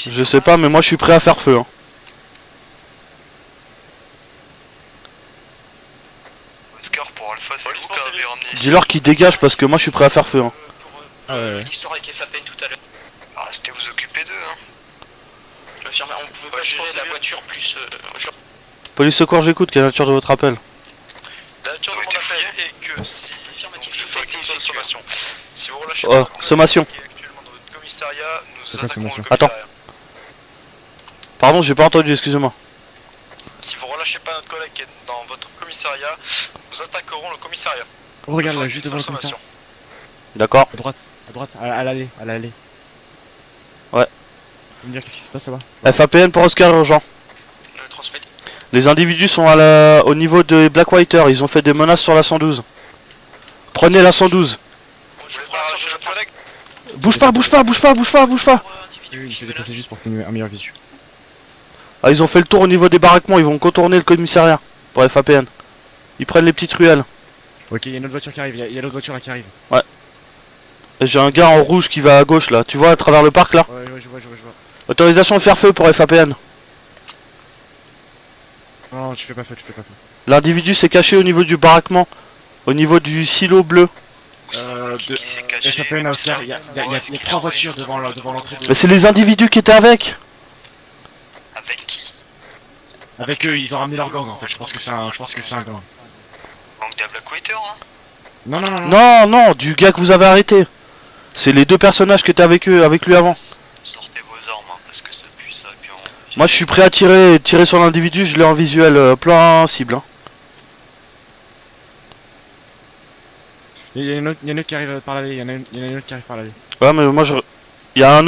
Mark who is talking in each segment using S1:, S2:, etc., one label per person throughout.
S1: Je sais pas, mais moi je suis prêt à faire feu. Hein.
S2: Oscar pour Alpha, c'est vous qui avez ramené.
S1: Dis-leur qu'ils dégagent parce que moi je suis prêt à faire feu. Hein.
S3: L'histoire avec FAPN tout à l'heure.
S2: Ah, c'était vous occuper d'eux, hein.
S3: On pouvait pas changer la voiture plus.
S1: Police secours, j'écoute, quelle est la nature de votre appel?
S4: La nature de mon appel est que si...
S3: Affirmatif,
S4: Donc, je
S3: je
S4: fais
S3: fais
S4: une
S3: des
S4: sommation. Si vous relâchez
S1: Oh,
S4: pas votre
S1: sommation.
S4: collègue qui est actuellement dans votre commissariat, nous
S5: C'est quoi,
S4: attaquerons le
S5: sommation?
S4: commissariat.
S1: Pardon, j'ai pas entendu, excusez-moi.
S4: Si vous relâchez pas notre collègue qui est dans votre commissariat, nous attaquerons le commissariat.
S5: Oh, regarde
S4: Nous
S5: là,
S4: ferons
S5: juste
S4: une
S5: devant le
S4: sommation.
S5: commissariat.
S1: D'accord.
S5: À droite, à l'allée, à l'allée.
S1: Ouais.
S5: Tu veux me dire qu'est-ce qui se passe là-bas?
S1: FAPN pour Oscar urgent.
S3: Transmet.
S1: Les individus sont au niveau de Blackwhiter, ils ont fait des menaces sur la 112. Prenez la 112.
S4: Je vais pas arracher notre collègue.
S1: Bouge pas, bouge pas, bouge pas, bouge pas, bouge pas.
S5: Oui, je vais dépasser juste pour que tu aies un meilleur visu.
S1: Ah, ils ont fait le tour au niveau des baraquements, ils vont contourner le commissariat pour FAPN. Ils prennent les petites ruelles.
S5: Ok, il y a une autre voiture qui arrive, il y a l'autre voiture là qui arrive.
S1: Et j'ai un gars en rouge qui va à gauche là, tu vois à travers le parc là.
S5: Ouais, je vois.
S1: Autorisation de faire feu pour FAPN.
S5: Non, tu fais pas feu.
S1: L'individu s'est caché au niveau du baraquement, au niveau du silo bleu.
S2: Qui s'est caché.
S5: FAPN à Oscar, il y a 3 voitures devant l'entrée de...
S1: Mais c'est les individus qui étaient avec.
S2: Avec qui?
S5: Avec eux, ils ont ramené leur gang en fait, je pense que c'est un gang.
S2: Manque de Blackwhiter, hein.
S5: Non.
S1: Non, du gars que vous avez arrêté. C'est les deux personnages qui étaient avec lui avant.
S2: Sortez vos armes, hein, parce que ça pue ça, puis on...
S1: Moi je suis prêt à tirer sur l'individu, je l'ai en visuel plein cible. Hein.
S5: Il y a une autre qui arrive par l'allée,
S1: Ouais mais moi je... Il y a une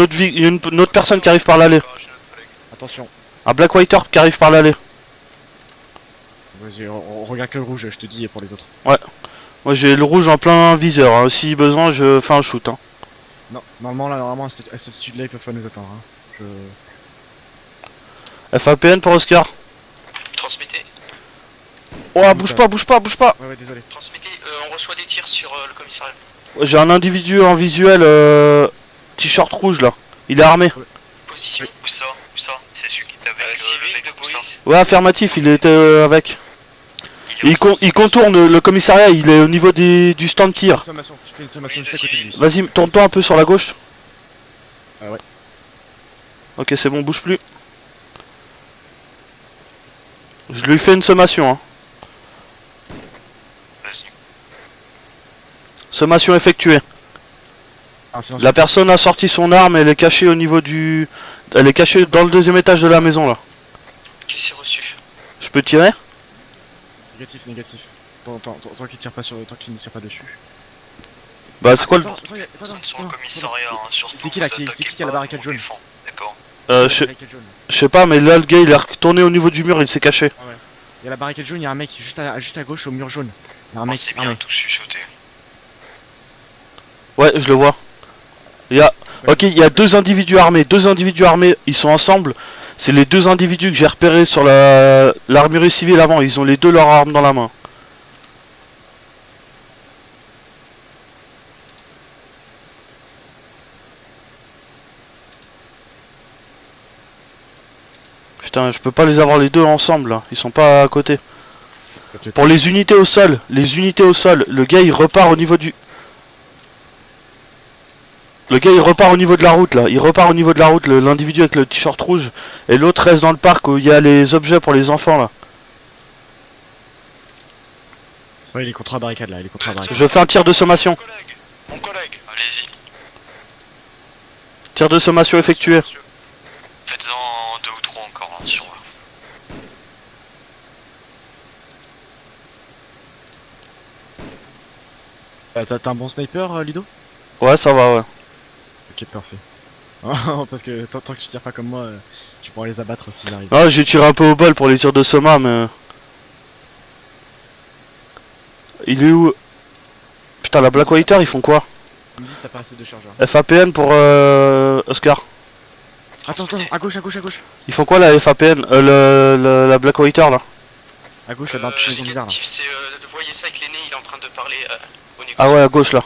S1: autre personne qui arrive par l'allée.
S5: Attention.
S1: Un Blackwhiter qui arrive par l'allée.
S5: Vas-y, on regarde que le rouge, je te dis, pour les autres.
S1: Moi j'ai le rouge en plein viseur, hein. Si besoin je fais un shoot. Hein.
S5: Non, normalement à cette attitude là ils peuvent pas nous attendre. Hein.
S1: FAPN pour Oscar.
S3: Transmettez.
S1: Oh bouge pas.
S5: Ouais, désolé.
S3: Transmettez. On reçoit des tirs sur le commissariat.
S1: J'ai un individu en visuel t-shirt rouge là. Il est armé.
S3: Position.
S2: Où ça? C'est celui qui était avec le mec
S3: de
S2: où ça?
S1: Ouais affirmatif, il était avec. Il contourne le commissariat, il est au niveau du stand tir.
S5: Tu fais une sommation juste à côté de lui.
S1: Vas-y, tourne-toi un peu sur la gauche.
S5: Ah ouais.
S1: Ok, c'est bon, bouge plus. Je lui fais une sommation. Hein.
S2: Vas-y.
S1: Sommation effectuée.
S5: Ah, c'est
S1: La personne a sorti son arme, elle est cachée au niveau du... Elle est cachée dans le deuxième étage de la maison là.
S3: Ok, c'est reçu.
S1: Je peux tirer?
S5: Négatif. Tant qu'il tire pas tant qu'il ne tire pas dessus.
S1: Bah c'est quoi le...
S2: Sur le commissariat, hein, surtout.
S5: C'est qui là qui a la barricade jaune?
S2: D'accord.
S1: Je sais pas, mais là le gars il est retourné au niveau du mur, il s'est caché.
S5: Il y a la barricade jaune, il y a un mec juste à gauche au mur jaune. Il y a un mec
S2: C'est bien tout chuchoté.
S1: Ouais, je le vois. Ok, il y a deux individus armés, ils sont ensemble. C'est les deux individus que j'ai repérés sur l'armurerie civile avant, ils ont les deux leurs armes dans la main. Putain, je peux pas les avoir les deux ensemble là, ils sont pas à côté. Pour les unités au sol, le gars il repart au niveau du... Le gars il repart au niveau de la route là, l'individu avec le t-shirt rouge, et l'autre reste dans le parc où il y a les objets pour les enfants là.
S5: Ouais, il est contre la barricade là,
S1: Je fais un tir de sommation.
S4: Mon collègue.
S2: Allez-y.
S1: Tir de sommation effectué.
S2: Faites-en 2 ou 3 encore, hein, sur...
S5: T'as un bon sniper, Ludo?
S1: Ouais, ça va, ouais.
S5: Ok, parfait. Parce que tant que tu tires pas comme moi, tu pourras les abattre s'ils arrivent.
S1: Ah, j'ai tiré un peu au bol pour les tirs de Soma, mais... Il est où? Putain, la Blackwhiter, ils font quoi?
S5: Tu me dis si t'as pas assez de chargeur.
S1: FAPN pour Oscar.
S5: Attends, à gauche.
S1: Ils font quoi la FAPN? La Blackwhiter là?
S5: À gauche, là, dans la petite maison bizarre là.
S3: C'est vous voyez ça avec l'aîné, il est en train de parler au négociant.
S1: Ah ouais, à gauche là.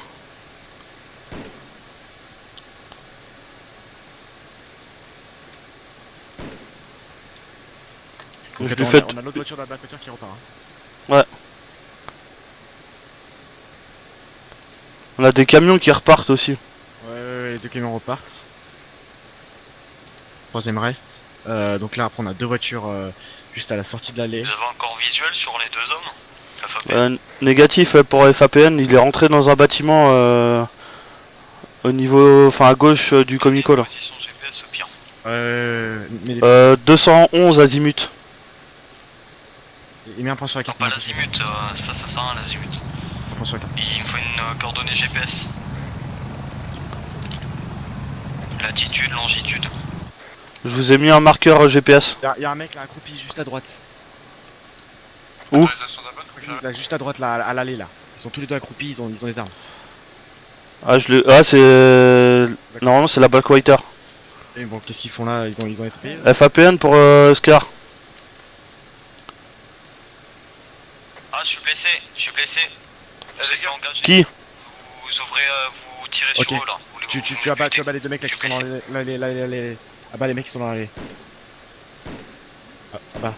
S5: Donc,
S1: Je
S5: attends,
S1: lui fais-
S5: on a l'autre voiture de la Black Water qui repart. Hein.
S1: On a des camions qui repartent aussi.
S5: Ouais, les 2 camions repartent. Troisième reste. Donc là, après, on a 2 voitures juste à la sortie de l'allée.
S2: Vous avez encore visuel sur les deux hommes FAP.
S1: Négatif pour FAPN, il est rentré dans un bâtiment au niveau, enfin à gauche du Comico là.
S2: Position GPS au pire.
S5: Mais les...
S1: 211 azimut.
S5: il met un point sur la
S2: Non,
S5: carte.
S2: pas l'azimut, ça sert à l'azimut.
S5: Un point sur la carte.
S2: Il me faut une coordonnée GPS. Latitude, longitude.
S1: Je vous ai mis un marqueur GPS.
S5: Y a un mec là accroupi juste à droite.
S1: Où?
S4: Autorisation d'abattre, oui,
S5: Là, juste à droite là, à l'allée là. Ils sont tous les deux accroupis, ils ont des armes.
S1: Ah, c'est. Normalement, c'est la Black Water.
S5: Et bon, qu'est-ce qu'ils font là? Ils ont été payés?
S1: FAPN pour Scar.
S2: Ah, je suis blessé. Vous êtes engagé.
S1: Qui?
S2: Vous ouvrez, vous tirez
S5: Ok.
S2: sur eux là.
S5: Tu abats les 2 mecs là qui sont dans l'allée. Abats les mecs qui sont dans l'allée. Ah bah.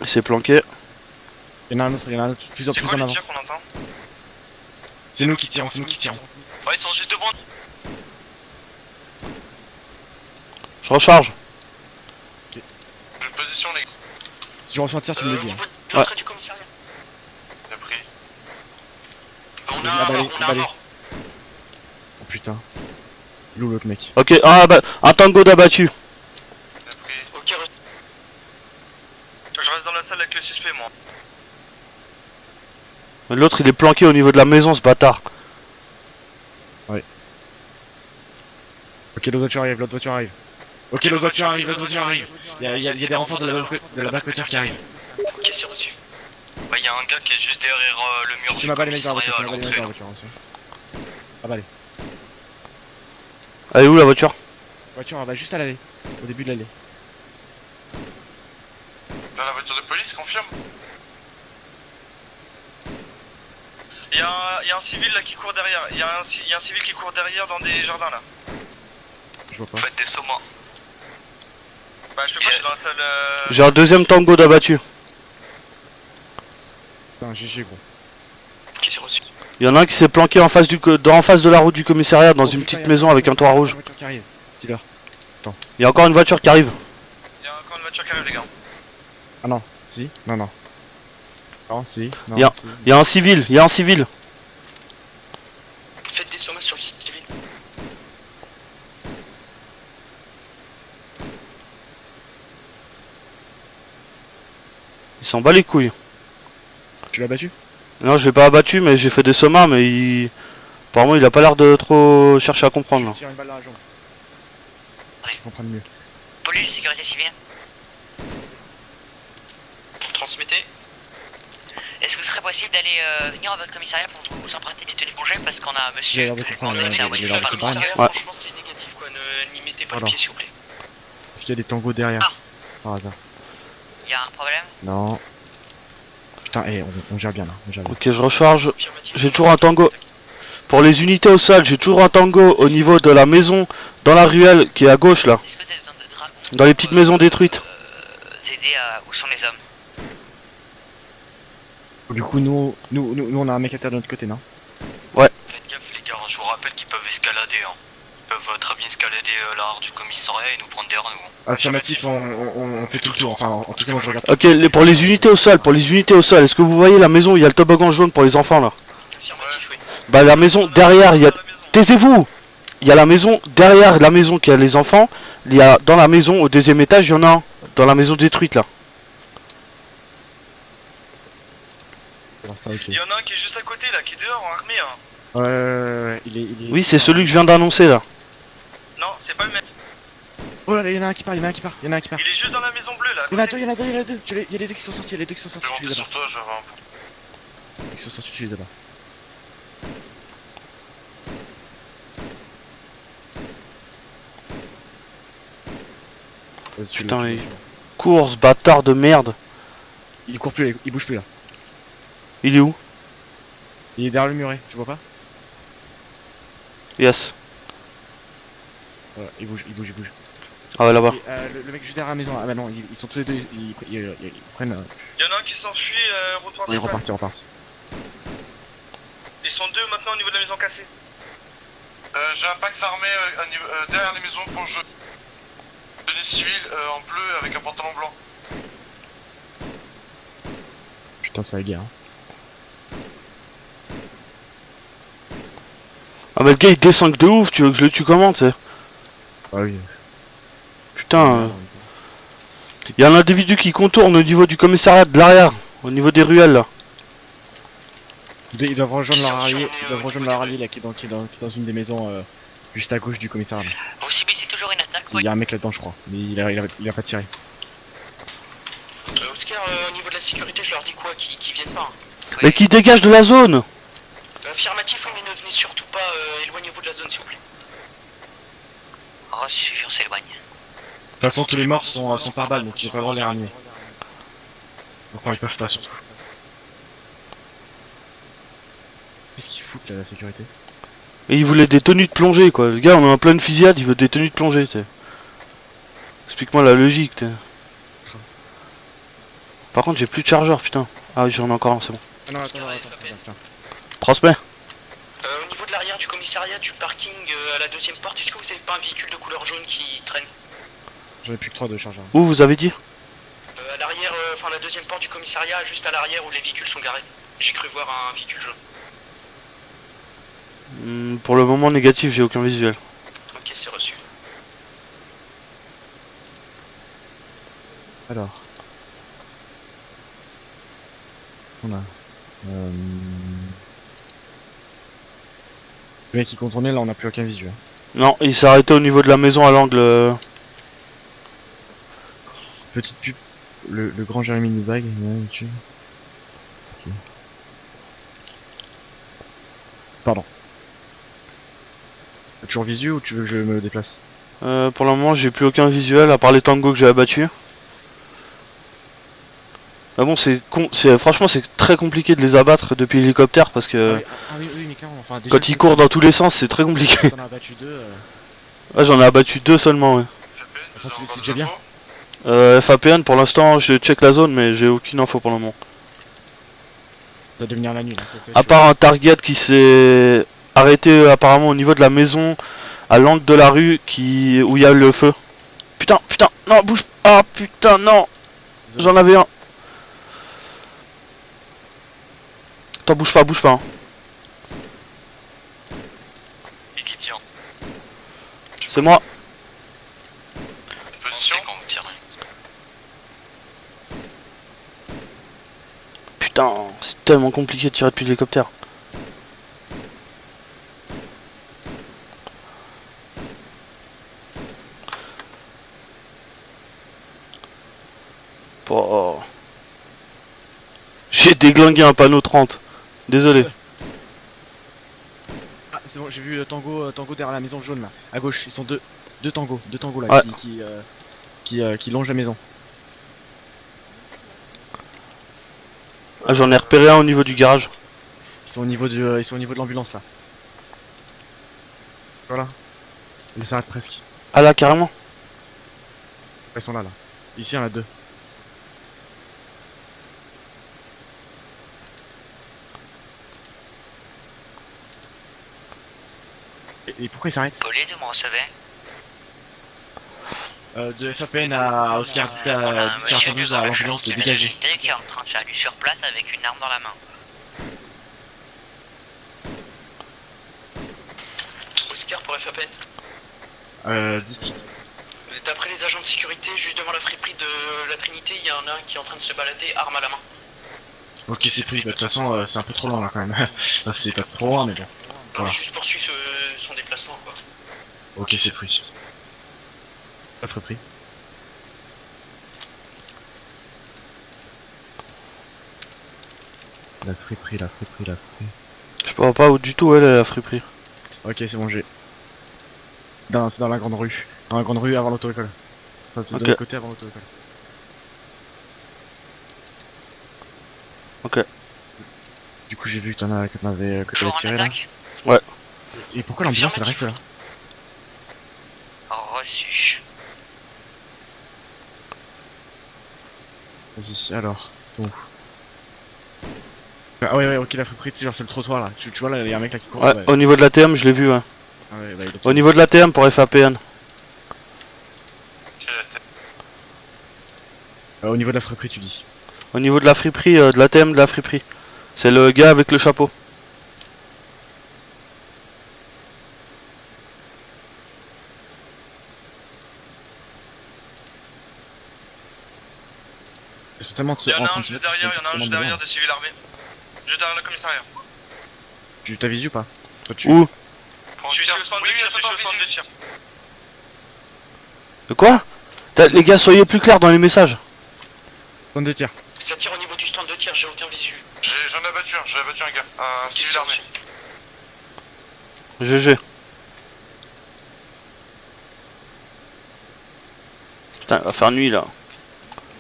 S1: Il s'est planqué.
S5: Il y en a un autre, plus
S4: C'est
S5: en
S4: quoi les
S5: avant.
S4: tirs qu'on entend?
S5: C'est nous qui tirons.
S2: Ouais, ils sont juste devant.
S1: Je recharge.
S4: J'ai une position, les gars.
S5: Si tu reçois un tir, tu me le dis.
S3: Au
S5: Hein.
S3: niveau de l'entrée du commissariat.
S4: J'ai pris.
S3: On
S5: Vas-y,
S3: a un
S5: abalé,
S3: mort, on a un
S5: abalé.
S3: mort.
S5: Oh putain. Il est où l'autre mec?
S1: Ok, un tango d'abattu.
S4: J'ai pris.
S3: Ok,
S4: Je reste dans la salle avec le suspect, moi.
S1: L'autre il est planqué au niveau de la maison, ce bâtard.
S5: Ok, l'autre voiture arrive. Ok, l'autre voiture arrive. Il y a des renforts de la Black Water qui arrivent.
S3: ok, c'est reçu.
S2: Bah, y a un gars qui est juste derrière le mur.
S5: Tu
S2: du
S5: m'abats les mecs dans la
S2: commissariat
S5: voiture,
S2: à l'entrée, là.
S5: aussi. Ah bah allez.
S1: Elle est où la voiture?
S5: Voiture, elle va juste à l'allée. Au début de l'allée.
S4: Dans la voiture de police, confirme. Y'a un civil là qui court derrière. Y'a un civil qui court derrière dans des jardins là.
S5: Je vois pas.
S2: Faites des sommas.
S4: Bah, je peux pas, je suis dans la salle.
S1: J'ai un deuxième tango d'abattu.
S5: Putain, GG gros.
S3: Ok, c'est reçu.
S1: Il y en a un qui s'est planqué en face de la route du commissariat dans
S5: Oh,
S1: une
S5: putain,
S1: petite
S5: y a
S1: maison avec un toit rouge.
S5: Une voiture qui arrive. Dis-leur.
S1: Il y a encore une voiture qui arrive.
S4: Y'a encore une voiture qui arrive, les gars.
S5: Ah non, si, non. Non, si, non,
S1: Y a-
S5: si.
S1: Il y a un civil.
S3: Faites des sommas sur le site civil.
S1: Il s'en bat les couilles.
S5: Tu l'as battu?
S1: Non, je l'ai pas abattu, mais j'ai fait des sommas, mais apparemment il a pas l'air de trop chercher à comprendre là.
S5: Tu tires une balle dans la jambe.
S3: Oui.
S5: Je comprends mieux.
S3: Police, sécurité civile. Transmettez.
S6: Est-ce que ce serait possible d'aller venir à votre commissariat pour vous emprunter des tenues de congé parce qu'on a un
S5: J'ai
S6: monsieur
S5: l'air de comprendre,
S6: on a
S5: j'ai
S6: fait un
S5: l'air de
S6: voyage par
S5: comprendre.
S6: commissariat.
S1: Ouais.
S3: Franchement, c'est négatif quoi. N'y mettez pas
S5: Pardon.
S3: le pied, s'il vous plaît.
S5: Est-ce qu'il y a des tangos derrière?
S6: Ah.
S5: Par hasard.
S6: Il y a un problème?
S5: Non. Putain, on gère bien là, on gère bien.
S1: Ok, je recharge.
S3: Affirmatif.
S1: J'ai toujours un tango. Pour les unités au sol, j'ai toujours un tango au niveau de la maison, dans la ruelle qui est à gauche là.
S6: Est-ce que vous avez besoin de dragons
S1: Dans les petites maisons détruites.
S6: aider à... Où sont les hommes?
S5: Du coup, nous on a un mec à terre de notre côté, non?
S2: Faites gaffe, les gars, je vous rappelle qu'ils peuvent escalader. Hein. Ils peuvent très bien escalader l'art du commissariat et nous prendre derrière nous.
S5: Affirmatif, on fait tout le tour. Enfin, en tout cas, moi je regarde.
S1: Ok, pour les unités au sol, est-ce que vous voyez la maison où il y a le toboggan jaune pour les enfants là?
S3: Affirmatif, oui.
S1: Bah la maison derrière, il y a...
S4: Dans la maison.
S1: Taisez-vous! Il y a la maison, derrière la maison qui a les enfants, il y a dans la maison au deuxième étage, il y en a un. Dans la maison détruite là.
S5: Alors ça, ok.
S4: Il y en a un qui est juste à côté là, qui est dehors en armée. Hein.
S5: Ouais, il est.
S1: Oui, c'est celui que je viens d'annoncer là.
S4: Non, c'est pas le même.
S5: Oh là, il y en a un qui part.
S4: Il est juste dans la maison bleue là. à
S5: Il y en a
S4: côté.
S5: deux, il y en a deux. Il y a les deux qui sont sortis,
S4: Je vais
S5: tu les
S4: monter
S5: as
S4: sur
S5: pas.
S4: toi, j'avais un
S5: Ils sont sortis, tu les as pas. Vas-y, tu
S1: Putain,
S5: l'as,
S1: il- Course, bâtard de merde.
S5: il court plus, il bouge plus là.
S1: Il est où?
S5: Il est derrière le muret, tu vois pas?
S1: Yes.
S5: Il bouge, il bouge, il bouge.
S1: Ah ouais, là-bas.
S5: Ok, le mec juste derrière la maison, ah bah non, ils sont tous les deux, ils prennent...
S4: Il y en a un qui s'enfuit, route
S5: ils
S4: principale.
S5: repartent, ils repartent.
S4: Ils sont deux maintenant au niveau de la maison cassée. J'ai un Pax armé derrière les maisons pour le jeu. Tenue civile en bleu avec un pantalon blanc.
S5: Putain, c'est la guerre.
S1: Ah bah le gars il descend que de ouf, tu veux que je le tue comment, tu sais?
S5: Ah oui.
S1: Putain, y a un individu qui contourne au niveau du commissariat de l'arrière, au niveau des ruelles là.
S5: Ils doivent rejoindre leur allié, là qui est dans une des maisons juste à gauche du commissariat. Là.
S6: Vous subissez toujours une attaque,
S5: Il y a un mec là-dedans, je crois, mais il a pas tiré.
S3: Oscar, au niveau de la sécurité, je leur dis quoi? Qu'ils viennent pas. Hein.
S1: Mais qui dégage de la zone!
S3: Affirmatif, mais ne venez surtout pas éloignez-vous de la zone, s'il vous plaît.
S6: Reçu, on s'éloigne.
S5: De toute façon, tous les morts sont par balle, donc ils ont pas le droit de les ramener. Donc ils peuvent pas surtout. Qu'est-ce qu'ils foutent là, la sécurité?
S1: Et il voulait des tenues de plongée quoi, le gars on est en pleine fusillade, il veut des tenues de plongée, tu sais. Explique-moi la logique, tu sais. Par contre j'ai plus de chargeur, putain. Ah oui, j'en ai encore un, c'est bon.
S5: Ah non, attends.
S1: Transmets.
S3: Au niveau de l'arrière du commissariat, du parking à la deuxième porte, est-ce que vous avez pas un véhicule de couleur jaune qui traîne?
S5: J'en ai plus que 3 de chargeurs.
S1: Où vous avez dit?
S3: À l'arrière, enfin la deuxième porte du commissariat, juste à l'arrière où les véhicules sont garés. J'ai cru voir un véhicule jaune.
S1: Pour le moment négatif, j'ai aucun visuel.
S3: Ok, c'est reçu.
S5: Alors. On a. Le mec qui contournait là, on n'a plus aucun visuel.
S1: Non, il s'est arrêté au niveau de la maison à l'angle.
S5: Petite pub. Le grand Jérémy Newbag, tu... Ok. Pardon. T'as toujours visu ou tu veux que je me déplace?
S1: Pour le moment j'ai plus aucun visuel à part les tangos que j'ai abattus. Ah bon franchement c'est très compliqué de les abattre depuis l'hélicoptère parce que
S5: Oui, mais clairement, enfin, déjà,
S1: quand ils courent dans tous les sens c'est très compliqué.
S5: T'en as abattu 2.
S1: Ouais, j'en ai abattu 2 seulement, ouais.
S5: Enfin, c'est déjà bien.
S1: FAPN pour l'instant je check la zone mais j'ai aucune info pour le moment.
S5: Ça va devenir la nuit là,
S1: À part un target qui s'est arrêté apparemment au niveau de la maison à l'angle de la rue où il y a le feu. Putain, non, bouge. Ah putain, non. J'en avais un. Attends, bouge pas, hein.
S2: Et qui tire?
S1: C'est moi.
S2: Position quand on tire.
S1: Putain, c'est tellement compliqué de tirer depuis l'hélicoptère. Oh. J'ai déglingué un panneau 30. Désolé.
S5: Ah, c'est bon, j'ai vu Tango derrière la maison jaune là. À gauche, ils sont deux tangos là
S1: Ouais.
S5: qui longent la maison.
S1: Ah, j'en ai repéré un au niveau du garage.
S5: Ils sont au niveau de l'ambulance là. Voilà. Ils s'arrêtent presque.
S1: Ah là, carrément.
S5: Ils sont là. Ici, il y en a 2. Et pourquoi ils s'arrêtent?
S6: Police, vous me recevez?
S5: De FAPN à Oscar, dites à News à l'ambulance de dégager.
S6: Qui est en train de faire du surplace avec une arme dans la main.
S3: Oscar pour FAPN.
S5: Dites.
S3: D'après les agents de sécurité, juste devant la friperie de la Trinité, il y en a un qui est en train de se balader, arme à la main.
S5: Ok, c'est pris. Bah, de toute façon, c'est un peu trop loin là quand même. Enfin, c'est pas trop loin, mais bon. Voilà.
S3: Il juste poursuit son déplacement quoi.
S5: Ok, c'est pris. Pas très pris. La friperie.
S1: Je vois pas où du tout elle est la friperie.
S5: Ok, c'est bon, j'ai. C'est dans la grande rue. Dans la grande rue avant l'auto-école. Enfin, c'est de l'autre côté avant l'auto-école.
S1: Ok.
S5: Du coup, j'ai vu que t'en avais
S6: Toujours en
S5: tiré là.
S6: attaque?
S1: Ouais.
S5: Et pourquoi l'ambulance elle reste là?
S6: reçu.
S5: Vas-y, alors, c'est où? Ah ouais, ok, la friperie, c'est genre c'est le trottoir là. Tu vois là, il y a un mec là qui court.
S1: Ouais, au niveau de l'ATM, je l'ai vu, ouais.
S5: Ah ouais, bah, il est
S1: Au niveau de l'ATM pour FAPN.
S5: Au niveau de la friperie, tu dis.
S1: Au niveau de la friperie, de l'ATM de la friperie. C'est le gars avec le chapeau.
S5: Ils sont tellement
S4: Il y en
S5: en
S4: a
S5: train
S4: un
S5: de se
S4: juste
S5: mettre,
S4: derrière, il y en a un
S5: tellement
S4: juste
S5: devant.
S4: derrière des civils armés. Juste derrière le commissariat.
S5: Tu t'as visu ou pas? Toi, tu...
S1: Où?
S4: Je suis sur le stand de tir, je suis sur le stand de tir.
S1: De quoi? Les gars, soyez plus clairs dans les messages.
S5: Zone de tir.
S3: Ça tire au niveau du stand de tir, j'ai aucun visu.
S4: J'en ai abattu un gars, un civil armé.
S1: GG. Putain, il va faire nuit là.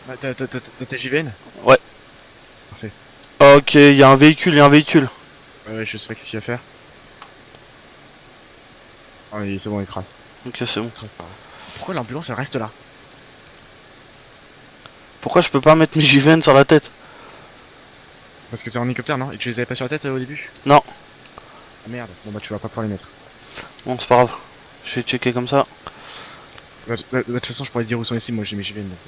S5: Ah, t'as tes JVN?
S1: Ouais.
S5: Parfait.
S1: Ok, il y a un véhicule,
S5: Ouais, je sais pas qu'est-ce qu'il va faire. Ah oui, c'est bon, il trace.
S1: Ok, c'est bon.
S5: Il trace ça. Pourquoi l'ambulance elle reste là?
S1: Pourquoi je peux pas mettre mes JVN sur la tête?
S5: Parce que t'es en hélicoptère, non? Et tu les avais pas sur la tête au début?
S1: Non.
S5: Ah merde, bon bah tu vas pas pouvoir les mettre.
S1: Bon, c'est pas grave. Je vais checker comme ça.
S5: De toute façon, je pourrais te dire où sont les cibles, moi j'ai mes JVN donc.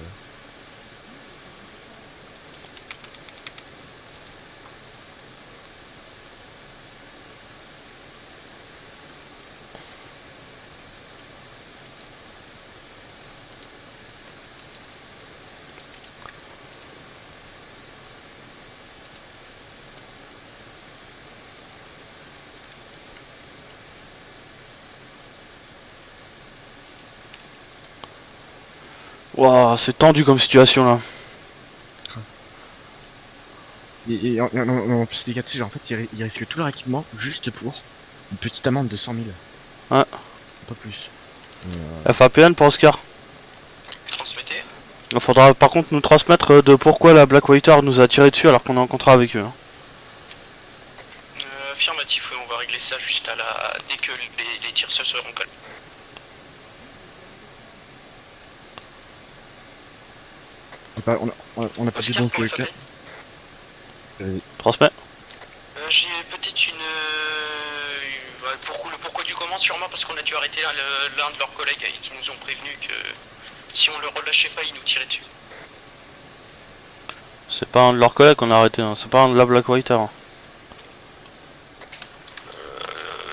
S1: Waouh, c'est tendu comme situation là.
S5: Et en plus, les gars, tu sais, genre en fait, ils risquent tout leur équipement juste pour une petite amende de 100 000.
S1: Ouais.
S5: Pas plus.
S1: FAPN pour Oscar.
S3: Transmettez.
S1: Il faudra par contre nous transmettre de pourquoi la Black Waiter nous a tiré dessus alors qu'on est en contrat avec eux. Hein.
S3: Affirmatif, oui, on va régler ça juste à la... dès que les tirs se seront calmés.
S5: On a pas dit
S3: Oscar,
S5: donc
S3: pour
S5: que...
S3: FAP.
S5: Vas-y.
S1: Transmets.
S3: J'ai peut-être une... le pourquoi du comment, sûrement parce qu'on a dû arrêter l'un de leurs collègues et qui nous ont prévenu que si on le relâchait pas, ils nous tiraient dessus.
S1: C'est pas un de leurs collègues qu'on a arrêté, hein. C'est pas un de la Black Waiter. Hein.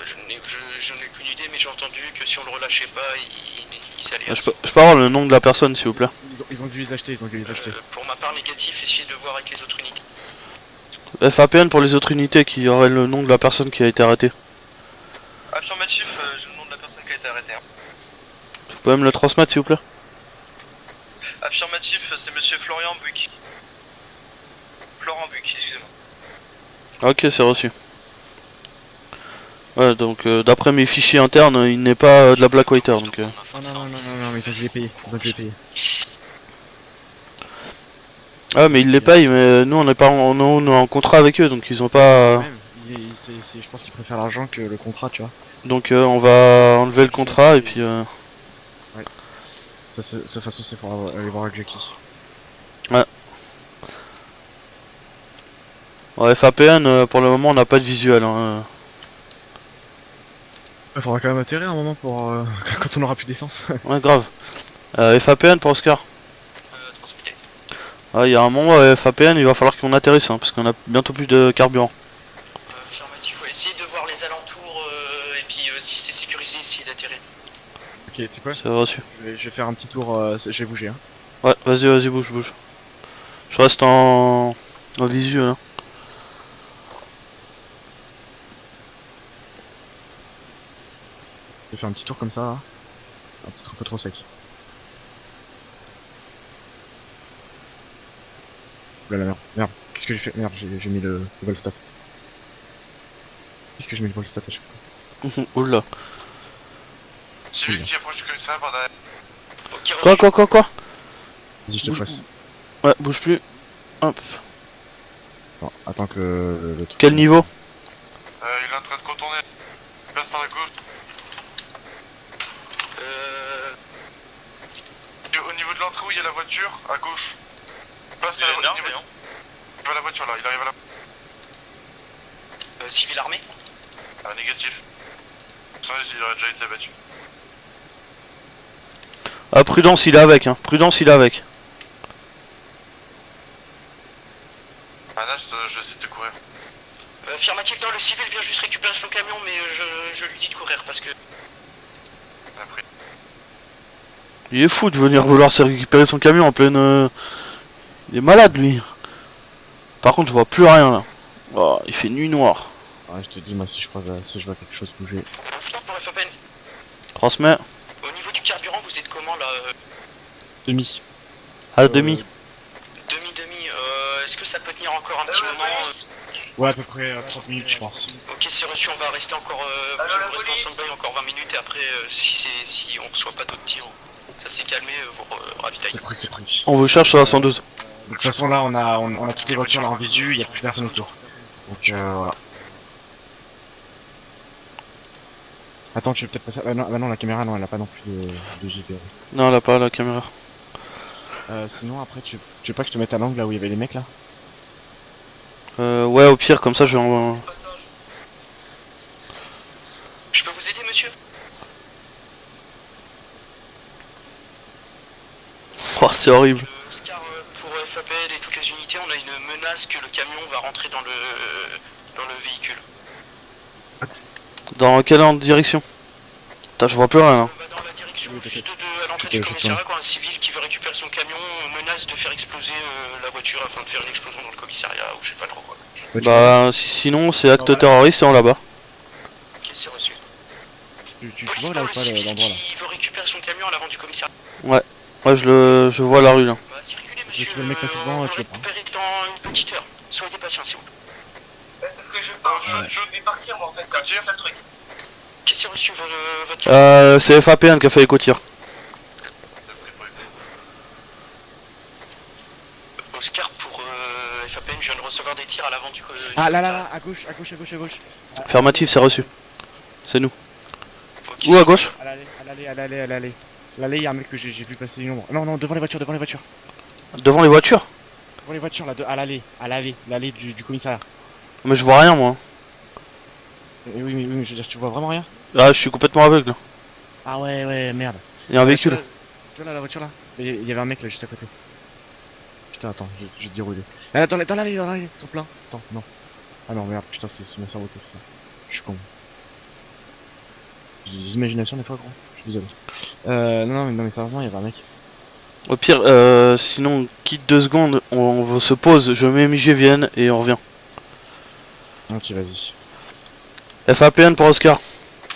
S3: Je n'ai aucune idée, mais j'ai entendu que si on le relâchait pas, ils allaient...
S1: Je peux avoir le nom de la personne s'il vous plaît.
S5: Ils ont dû les acheter,
S3: Pour ma part, négatif, essayez de voir avec les autres unités.
S1: FAPN pour les autres unités qui auraient le nom de la personne qui a été arrêtée.
S4: Affirmatif, j'ai le nom de la personne qui a été arrêtée.
S1: Vous pouvez me le transmettre s'il vous plaît?
S4: Affirmatif, c'est monsieur Florian Buick. Florent Buick, excusez-moi.
S1: Ok, c'est reçu. Ouais, donc d'après mes fichiers internes, il n'est pas de la Black Waiter donc...
S5: Non, mais ils ont dû les payer.
S1: Ah mais ils les payent, mais nous on est pas on est en contrat avec eux donc ils ont pas...
S5: Même, je pense qu'ils préfèrent l'argent que le contrat, tu vois.
S1: Donc on va enlever le contrat et puis...
S5: Ça, de toute façon, c'est pour aller voir avec Jackie.
S1: Ouais, FAPN pour le moment on n'a pas de visuel. Hein.
S5: Il faudra quand même atterrir un moment pour quand on aura plus d'essence.
S1: Ouais, grave. FAPN pour Oscar.
S3: Transmettez.
S1: Ah, il y a un moment FAPN, il va falloir qu'on atterrisse hein, parce qu'on a bientôt plus de carburant.
S3: Affirmatif, ouais. Essayez de voir les alentours et puis si c'est sécurisé, essayez d'atterrir.
S5: Ok, tu sais quoi?
S1: C'est reçu.
S5: Je vais faire un petit tour, je vais bouger. Hein.
S1: Ouais, vas-y, bouge. Je reste en visu là.
S5: Je vais faire un petit tour comme ça. Hein. Un petit un peu trop sec. Oula la merde. Qu'est-ce que j'ai fait? Merde, j'ai mis le vol stat. Qu'est-ce que j'ai mis le vol stat à chaque fois?
S1: Oula.
S4: J'ai vu qui approche du commissariat par derrière.
S3: Ok,
S1: Quoi?
S5: Vas-y, je te passe.
S1: Ouais, bouge plus. Hop.
S5: Attends que le truc...
S1: Quel niveau?
S4: Il est en train de contourner. Il passe par la gauche. niveau de l'entrée où il y a la voiture, à gauche. Passe
S2: Il est énervé,
S4: niveau...
S2: hein.
S4: Il va à la voiture là, il arrive à la...
S3: Civil armé.
S4: Ah, négatif. Ça, il aurait déjà été abattu.
S1: Ah, prudence, il est avec, hein. Prudence, il est avec.
S4: Ah, Nash, je vais essayer de courir.
S3: Affirmatif, dans le civil vient juste récupérer son camion, mais je lui dis de courir parce que...
S4: Après.
S1: Il est fou de venir vouloir se récupérer son camion en pleine... Il est malade, lui. Par contre, je vois plus rien, là. Oh, il fait nuit noire.
S5: Ouais, je te dis, moi, si je vois quelque chose bouger.
S3: Stop pour FAPN.
S1: Transmets.
S3: Au niveau du carburant, vous êtes comment là
S5: Demi.
S1: À demi.
S3: Demi, est-ce que ça peut tenir encore un petit moment
S5: Ouais, à peu près 30 minutes, je pense.
S3: Ok, c'est reçu, on va rester encore... vous restez en stand-by encore 20 minutes et après, si on reçoit pas d'autres tirs, ça s'est calmé, vous ravitaillez.
S5: C'est pris.
S1: On vous cherche sur la 112.
S5: De toute façon, là, on a toutes les voitures là en visu, il y a plus personne autour. Donc, voilà. Attends, tu veux peut-être passer... Ah non, la caméra, non, elle a pas non plus de JPL.
S1: Non, elle a pas la caméra.
S5: Sinon, après, tu veux pas que je te mette à l'angle là où il y avait les mecs là?
S1: Ouais, au pire, comme ça, je vais en...
S3: Je peux vous aider, monsieur?
S1: Oh, c'est horrible.
S3: Oscar, pour FAPL et toutes les unités, on a une menace que le camion va rentrer dans le véhicule.
S1: Dans quelle direction? Putain, je vois plus rien, là.
S3: Dans la direction
S5: Oui,
S3: juste
S5: t'inquiète.
S3: à l'entrée
S5: Ok,
S3: du
S5: je
S3: commissariat, quand un civil qui veut récupérer son camion menace de faire exploser la voiture afin de faire une explosion dans le commissariat ou je sais pas trop quoi.
S1: Bah, sinon, c'est acte terroriste et on là-bas.
S3: Ok, c'est reçu.
S5: Tu
S3: Police
S5: vois là
S3: pour
S5: ou
S3: le
S5: pas
S3: civil
S5: l'endroit là?
S3: qui veut récupérer son camion à l'avant du commissariat.
S1: Ouais, je vois la rue, là.
S3: Bah, circulez,
S5: Tu
S3: monsieur.
S5: veux le mec passer devant,
S3: on
S5: tu
S3: peut
S5: le prends.
S3: récupérer dans une petite heure. Soyez patient, s'il vous plaît.
S4: C'est ce que je parle, je vais partir moi en fait, c'est ça le truc.
S3: Ok, c'est reçu votre camion.
S1: C'est FAPN qui a fait éco-tir.
S3: Oscar pour FAPN, je viens de recevoir des tirs à l'avant du
S5: Ah là, à gauche.
S1: Affirmatif, c'est reçu. C'est nous.
S3: Ok.
S1: Où à gauche?
S5: À l'allée. L'allée, il y a un mec que j'ai vu passer une ombre. Non, devant les voitures.
S1: Devant les voitures?
S5: Devant les voitures là, à l'allée du commissariat.
S1: Mais je vois rien, moi.
S5: Oui, mais je veux dire, tu vois vraiment rien?
S1: Là, je suis complètement aveugle.
S5: Ah ouais, merde.
S1: Il y a un véhicule.
S5: Tu vois là, la voiture là? Il y avait un mec là juste à côté. Putain, attends, je vais te dérouler. Ah, dans l'allée, ils sont pleins. Attends, non. Ah non, merde, putain, c'est mon cerveau qui fait ça. Je suis con. J'ai des imaginations des fois, gros. Je suis désolé. Non, mais sérieusement, il y avait un mec.
S1: Au pire, sinon, quitte 2 secondes, on se pose, je mets MIGVN et on revient.
S5: Ok, vas-y.
S1: FAPN pour Oscar.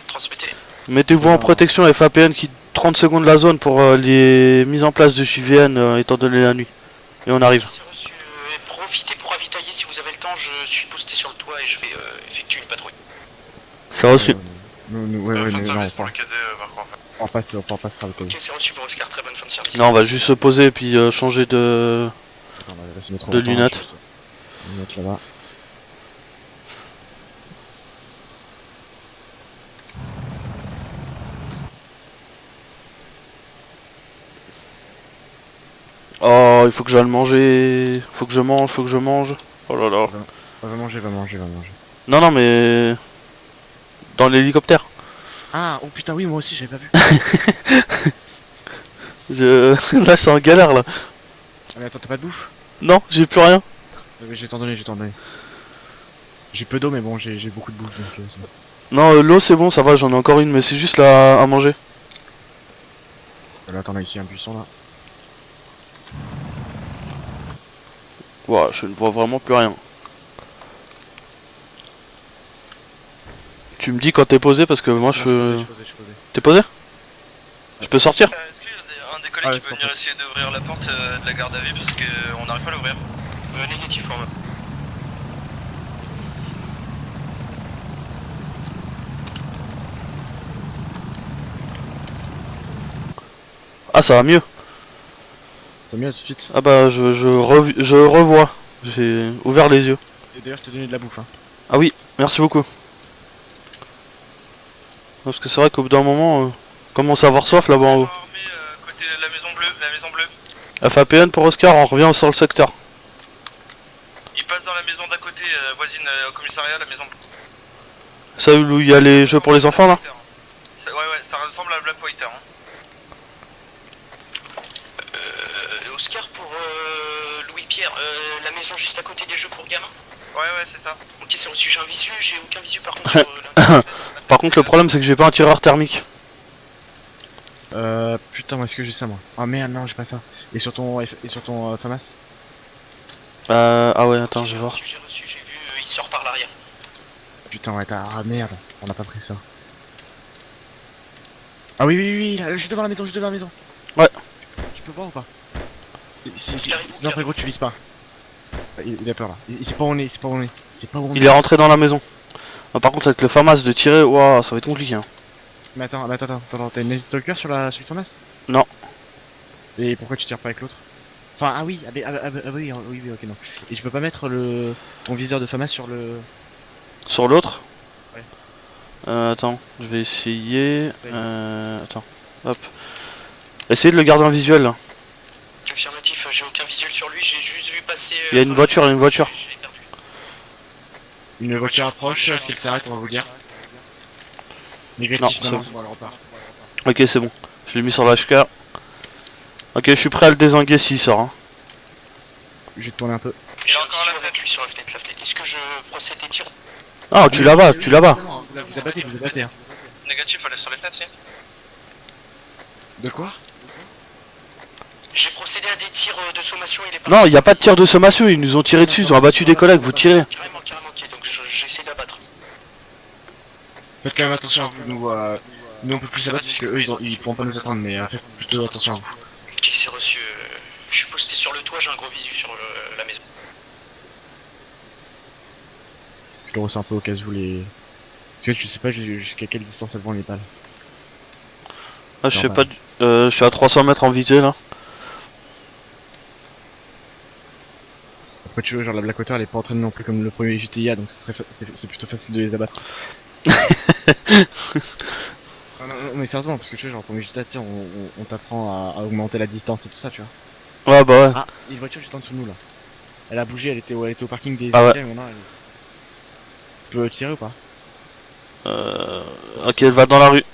S3: Transmettez.
S1: Mettez-vous en protection FAPN qui 30 secondes la zone pour les mises en place de JVN étant donné la nuit. Et on arrive.
S3: C'est reçu. Profitez pour ravitailler si vous avez le temps. Je suis posté sur le toit et je vais effectuer une patrouille.
S1: C'est reçu.
S5: Ouais,
S4: Fin de
S5: non,
S4: service pour le cadet, Marco en fait.
S5: on passe sur le
S3: Ok, c'est reçu pour Oscar. Très bonne fin de service.
S1: Non, on va juste se poser et puis changer de...
S5: Attends, on va se mettre
S1: De lunettes.
S5: Lunettes là-bas.
S1: Oh, il faut que j'aille manger. Faut que je mange. Oh là là.
S5: Va manger.
S1: Non, mais... Dans l'hélicoptère.
S5: Ah, oh putain, oui, moi aussi, j'avais pas vu.
S1: Là, c'est en galère, là.
S5: Ah, mais attends, t'as pas de bouffe?
S1: Non, j'ai plus rien.
S5: Je vais t'en donner. J'ai peu d'eau, mais bon, j'ai beaucoup de bouffe, donc ça va.
S1: Non, l'eau, c'est bon, ça va, j'en ai encore une, mais c'est juste là à manger.
S5: Là, attends, on a ici un buisson, là.
S1: Ouah, je ne vois vraiment plus rien. Tu me dis quand t'es posé parce que moi je peux...
S5: Je suis posé.
S1: T'es posé? Je peux sortir?
S2: Est-ce qu'il y a un des
S5: Ah,
S2: collègues qui
S5: sans
S2: peut venir
S5: faute.
S2: essayer d'ouvrir la porte de la garde à vue parce qu'on n'arrive pas à l'ouvrir?
S3: Négatif, en
S1: Ah, ça va mieux.
S5: C'est mieux tout de suite.
S1: Ah bah je revois. J'ai ouvert les yeux.
S5: Et d'ailleurs, je t'ai donné de la bouffe, hein.
S1: Ah oui, merci beaucoup. Parce que c'est vrai qu'au bout d'un moment, commence à avoir soif là-bas en haut.
S2: Côté de la maison bleue,
S1: FAPN pour Oscar, on revient sur le secteur.
S4: Il passe dans la maison d'à côté, voisine au commissariat, la maison.
S1: Ça où il y a les jeux pour les enfants là?
S4: Ouais, ça ressemble à Black Water. Hein.
S3: Oscar pour Louis-Pierre, la maison juste à côté des jeux pour gamins.
S4: Ouais, c'est ça.
S3: Ok, c'est reçu, j'ai un visu, j'ai aucun visu par contre sur
S1: Par contre, le problème c'est que j'ai pas un tireur thermique.
S5: Putain, où est-ce que j'ai ça moi? Ah merde, non, j'ai pas ça. Et sur ton FAMAS?
S1: Ah ouais, attends, je vais voir.
S3: J'ai reçu, j'ai vu, il sort par l'arrière.
S5: Putain, ouais, ah merde, on a pas pris ça. Ah oui, là, juste devant la maison,
S1: Ouais.
S5: Tu peux voir ou pas? Si,
S3: Il arrive,
S5: non, frérot, tu vises pas. Il a peur là. Il sait pas où on est, c'est pas où on est.
S1: Il est rentré dans la maison. Ah, par contre, avec le FAMAS de tirer, ouah, ça va être compliqué. Hein.
S5: Mais attends, t'as une stalker sur le FAMAS?
S1: Non.
S5: Et pourquoi tu tires pas avec l'autre? Enfin, ah oui, oui, ok, non. Et tu peux pas mettre ton viseur de FAMAS sur le...
S1: Sur l'autre?
S5: Ouais.
S1: Attends, je vais essayer. Attends, hop. Essayez de le garder en visuel là.
S3: Affirmatif, j'ai aucun visuel sur lui, j'ai juste vu passer...
S1: Il y a une voiture,
S3: Je l'ai perdu.
S5: Une voiture approche, est-ce qu'elle s'arrête, on va vous dire. Négatif,
S1: Non,
S5: non,
S1: c'est
S5: c'est bon, elle repart.
S1: Ok, c'est bon. Je l'ai mis sur l'HK. Ok, je suis prêt à le désinguer s'il sort. Hein.
S5: Je vais te tourner un peu.
S3: J'ai encore la fenêtre, lui, sur la fenêtre. Est-ce que je procède et tire?
S1: Ah, tu la bats, tu la bats.
S5: Là, vous abattez, hein.
S4: Négatif, allez sur les fenêtres, si.
S5: De quoi?
S3: J'ai procédé à des tirs de sommation, il est pas...
S1: Non, il n'y a pas de tir de sommation, ils nous ont tiré dessus, ils ont abattu des collègues, vous tirez.
S3: Carrément, ok, donc j'essaie d'abattre.
S5: Faites quand même attention à vous, nous on peut plus abattre parce que eux ils pourront pas nous attendre, mais faites plutôt attention à vous.
S3: Ok, c'est reçu. Je suis posté sur le toit, j'ai un gros visu sur la maison.
S5: Je le ressens un peu au cas où les... Parce que je sais pas jusqu'à quelle distance elles vont les balles.
S1: Ah, je sais pas, je suis à 300 mètres en visée là.
S5: Après tu vois, genre la Blackwater elle est pas entraînée non plus comme le premier GTA, donc c'est plutôt facile de les abattre. Non, mais sérieusement, parce que tu vois, genre premier GTA, tu sais, on t'apprend à augmenter la distance et tout ça, tu vois.
S1: Ouais, bah ouais.
S5: Ah, il y a une voiture juste en dessous de nous là. Elle a bougé, elle était au parking des
S1: Ah ouais.
S5: mais maintenant elle... Tu peux tirer ou pas?
S1: Ok, elle va dans la rue.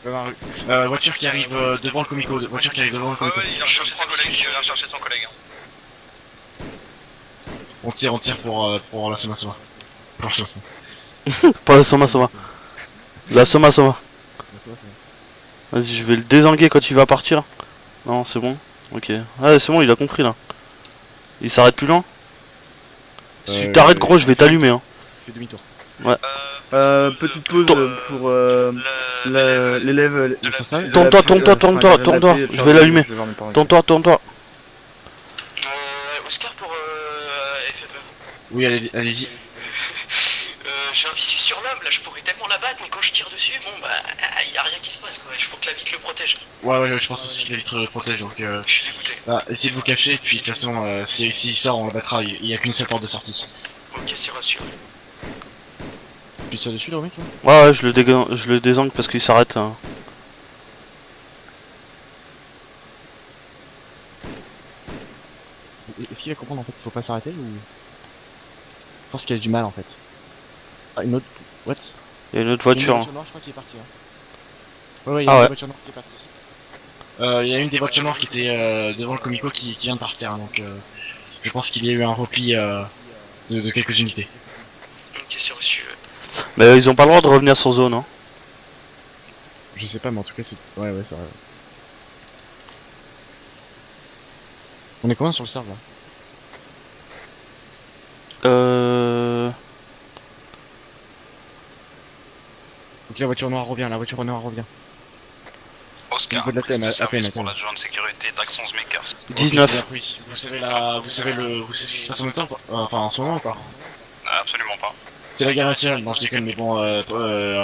S5: Dans la rue. Voiture qui arrive devant le comico, voiture qui arrive devant le comico.
S4: Il a cherché son collègue,
S5: On tire pour la sommation. Pour la sommation.
S1: Pas la soma. La soma. Vas-y, je vais le désinguer quand il va partir. Non, c'est bon. Ok. Ah, c'est bon, il a compris là. Il s'arrête plus loin. Si tu t'arrêtes gros, je vais t'allumer. Hein.
S5: Fais demi-tour.
S7: Petite pause pour l'élève.
S5: Sur ça,
S1: Tourne-toi, je vais l'allumer. Tourne-toi.
S3: Oscar pour FFE.
S5: Oui, allez-y.
S3: J'ai un visu sur l'homme, là je pourrais tellement l'abattre, mais quand je tire dessus, bon bah, y a rien qui se passe quoi, il faut que la vitre le protège.
S5: Ouais, je pense aussi que la vitre le protège, donc
S3: Je suis dégoûté.
S5: essayez de vous cacher, puis de toute façon, s'il sort, on le battra, il y a qu'une seule porte de sortie.
S3: Ok, c'est reçu.
S5: Tu tires dessus, le mec là?
S1: Ouais, je le désangle parce qu'il s'arrête. Hein.
S5: Est-ce qu'il va comprendre en fait qu'il faut pas s'arrêter ou... Je pense qu'il a du mal en fait. Ah, une autre... What?
S1: Il y a une autre voiture.
S5: Il y a une voiture noire, je crois, qui est partie. Hein. Ouais, il y a une voiture noire qui est partie. Il y a une des voitures noires qui était devant le comico qui vient de partir, hein, donc je pense qu'il y a eu un repli de quelques unités.
S3: Ok, c'est reçu.
S1: Mais ils ont pas le droit de revenir sur zone. Hein.
S5: Je sais pas, mais en tout cas c'est... Ouais, c'est vrai. On est combien sur le serve là? Ok, la voiture noire revient,
S4: Oscar,
S5: Au niveau de la thème,
S4: poste de
S5: à peine,
S4: service pour
S5: attends.
S4: l'adjoint de sécurité d'Axons Makers.
S1: 19.
S5: Oui, vous savez ce qui se passe en même temps, enfin en ce moment quoi.
S4: Absolument pas.
S5: C'est la guerre nationale, non je déconne, mais bon,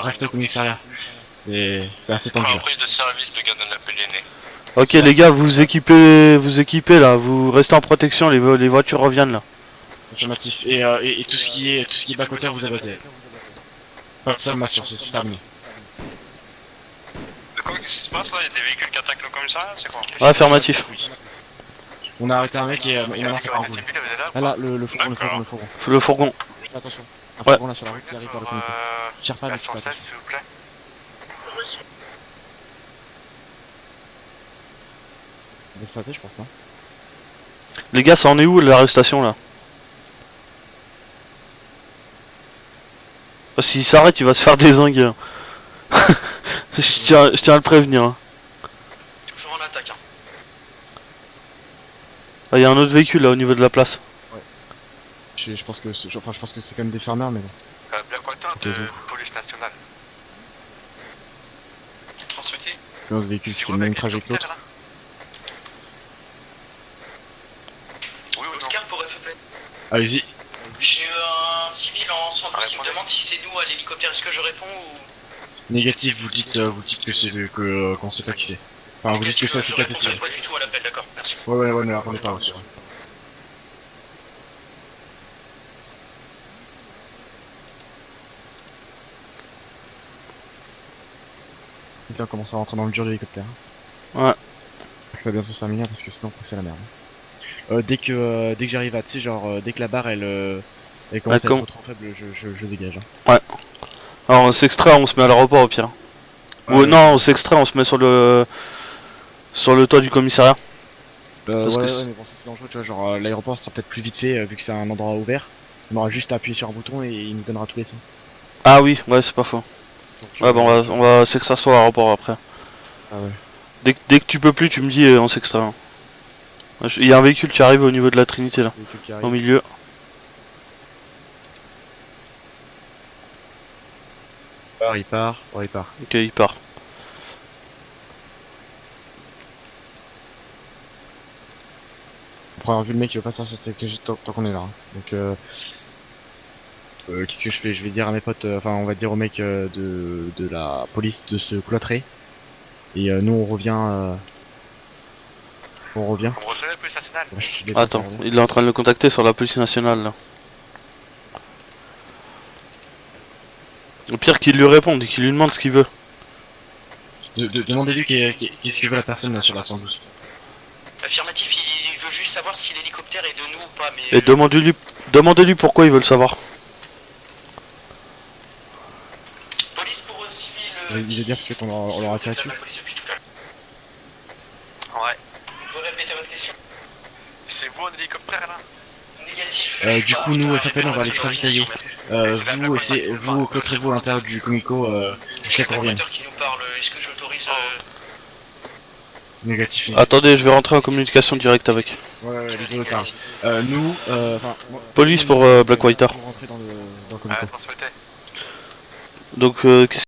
S5: restez au commissariat. C'est assez tendu là.
S4: Prise de service de garde de la PLN.
S1: Ok les gars, vous équipez là, vous restez en protection, les voitures reviennent là.
S5: Affirmatif. Et tout ce qui est back-water, vous abattez. Pas de sommation, c'est terminé.
S4: De quoi, qu'est-ce qui se passe là? Il y a des véhicules qui attaquent le commissariat, c'est quoi?
S1: Ouais, affirmatif.
S5: Oui. On a arrêté un mec et maintenant c'est pas un boule. Ah là, le fourgon.
S1: Le fourgon.
S5: Attention. Un
S1: Ouais.
S5: fourgon là sur la route qui arrive vers le comico. Tire pas, mais tu peux.
S4: 116 s'il vous plaît.
S5: Il va s'arrêter, je pense, non?
S1: Les gars, ça en est où l'arrestation là? S'il s'arrête, il va se faire dézinguer. Hein. je tiens à le prévenir. Hein.
S3: Toujours en attaque. Hein.
S1: Ah, y a un autre véhicule là au niveau de la place.
S5: Je pense que c'est quand même des fermeurs, mais bon.
S4: Blackwater de police nationale.
S3: Transmettez.
S5: Un autre véhicule qui fait le même trajet que l'autre.
S4: Oui ou non?
S3: Oscar pour FFP.
S5: Allez-y.
S3: J'ai un civil en soins qui me demande si c'est nous à l'hélicoptère. Est-ce que je réponds ou...
S5: Négatif, vous dites que c'est qu'on sait pas qui c'est. Enfin, vous dites que c'est la sécurité civile.
S3: Pas du tout à l'appel, d'accord, merci.
S5: Ouais, ne répondez pas aussi. On commence à rentrer dans le dur de l'hélicoptère.
S1: Ouais.
S5: Que ça va bientôt se terminer parce que sinon c'est la merde. Dès que j'arrive à, tu sais, genre, dès que la barre elle commence à être trop faible, je dégage. Hein.
S1: Ouais. Alors on s'extrait, on se met à l'aéroport au pire. Ou non, on s'extrait, on se met sur le toit du commissariat.
S5: Ouais, mais bon, ça c'est dangereux, tu vois, genre l'aéroport sera peut-être plus vite fait vu que c'est un endroit ouvert. On aura juste à appuyer sur un bouton et il nous donnera tous les sens.
S1: Ah oui, ouais, c'est pas faux.
S5: Donc,
S1: Ouais, bon, on va s'extraire sur l'aéroport après.
S5: Ah ouais.
S1: Dès que tu peux plus, tu me dis on s'extrait. Hein. Il y a un véhicule qui arrive au niveau de la Trinité là, au milieu.
S5: Il part.
S1: Ok, il part.
S5: Après avoir vu le mec, il veut pas sortir de cette juste tant qu'on est là. Hein. Donc qu'est-ce que je fais? Je vais dire à mes potes, enfin on va dire aux mecs de la police de se cloîtrer. Et nous on revient.
S4: Vous recevez la police nationale?
S1: Attends, il est en train de le contacter sur la police nationale là. Au pire qu'il lui réponde et qu'il lui demande ce qu'il veut.
S5: Demandez-lui qu'est-ce que veut la personne sur la 112.
S3: Affirmatif, il veut juste savoir si l'hélicoptère est de nous ou pas, mais...
S1: Et demandez-lui pourquoi il veut le savoir.
S3: Police pour civil...
S5: Il veut dire parce qu'on leur a tiré dessus.
S3: Ouais. Vous pouvez répéter votre question?
S4: C'est vous en hélicoptère là?
S3: Négatif.
S5: Du coup nous FAPL on va aller très vite ailleurs. Vous cloîtrez-vous à l'intérieur du comico jusqu'à qu'on revienne.
S3: Qui nous parle, est-ce que j'autorise...
S5: Négatif.
S1: Attendez, je vais rentrer en communication directe avec.
S5: Ouais, les deux parlent. Nous, enfin...
S1: Police pour Blackwater.
S5: On rentrer dans le comico.
S4: Transmettez.
S1: Donc, qu'est-ce